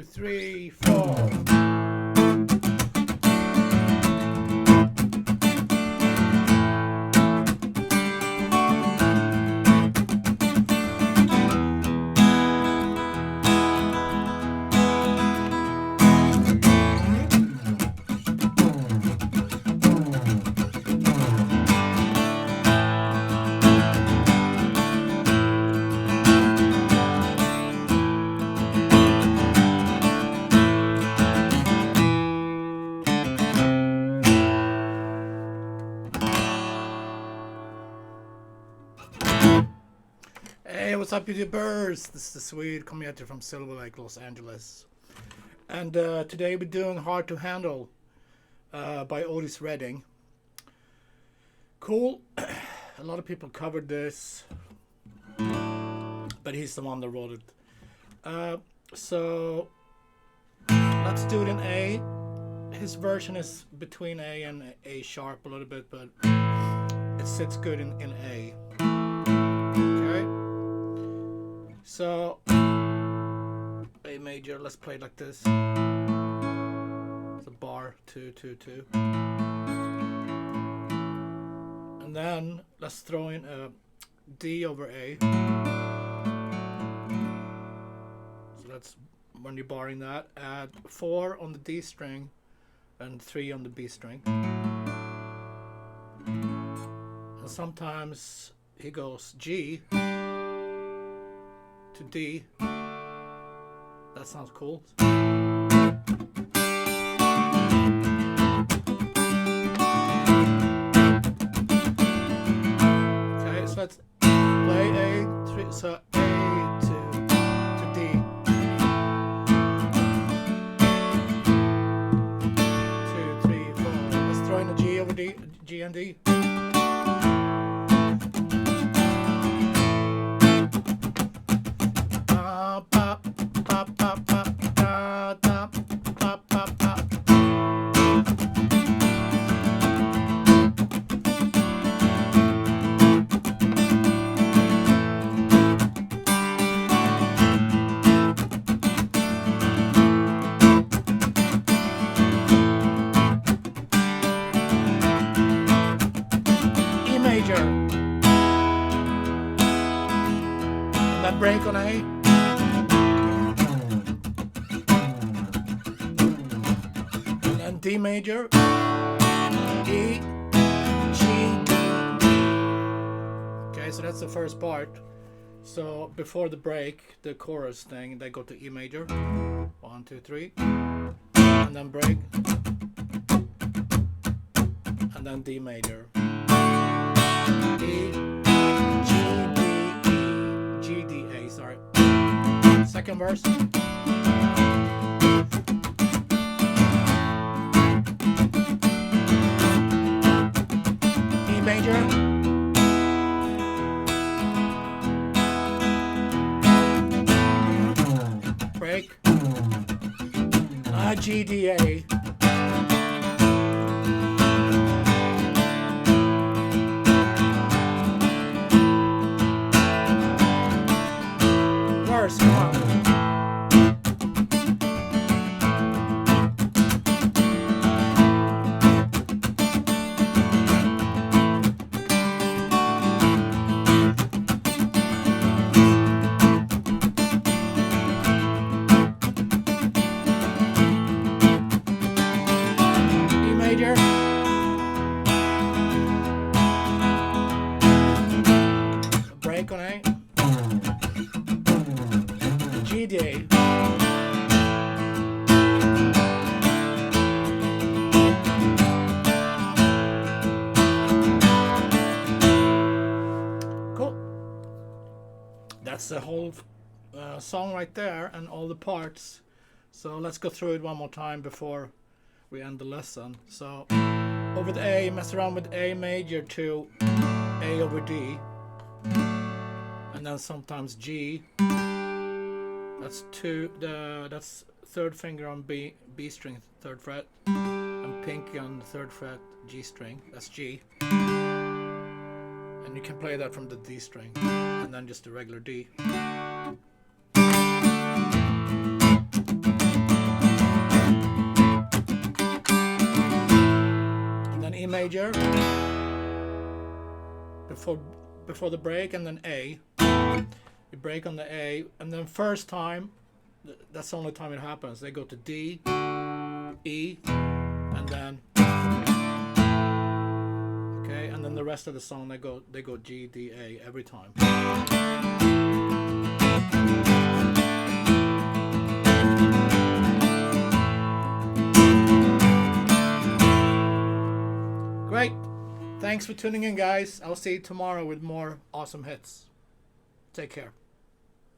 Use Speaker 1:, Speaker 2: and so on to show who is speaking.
Speaker 1: 2, 3, 4. What's up, YouTubers? This is the Swede coming at you from Silver Lake, Los Angeles. And today we're doing Hard to Handle by Otis Redding. Cool. A lot of people covered this, but he's the one that wrote it. So let's do it in A. His version is between A and A sharp a little bit, but it sits good in A. So, A major, let's play it like this. It's a bar, 2, 2, 2. And then let's throw in a D over A. So that's when you're barring that. Add 4 on the D string and 3 on the B string. And sometimes he goes G to D. That sounds cool. Okay, so let's play A3. So A to D. 2, 3, 4. Let's throw in a G over D. G and D. That break on A. And then D major, E, G, D. Okay, so that's the first part. So before the break, the chorus thing, they go to E major. 1, 2, 3. And then break. And then D major. E, G, D, A, sorry. Second verse. E major. Break. G, D, A. Come on. E major. Break on A. G D. Cool. That's the whole song right there and all the parts. So let's go through it one more time before we end the lesson. So over the A, mess around with A major to A over D. And then sometimes G. That's that's third finger on B string, 3rd fret, and pinky on the 3rd fret, G string. That's G. And you can play that from the D string, and then just the regular D. major before the break, and then A. You break on the A, and then first time, that's the only time it happens. They go to D, E, and then okay, and then the rest of the song they go G, D, A every time. Great. Thanks for tuning in, guys. I'll see you tomorrow with more awesome hits. Take care.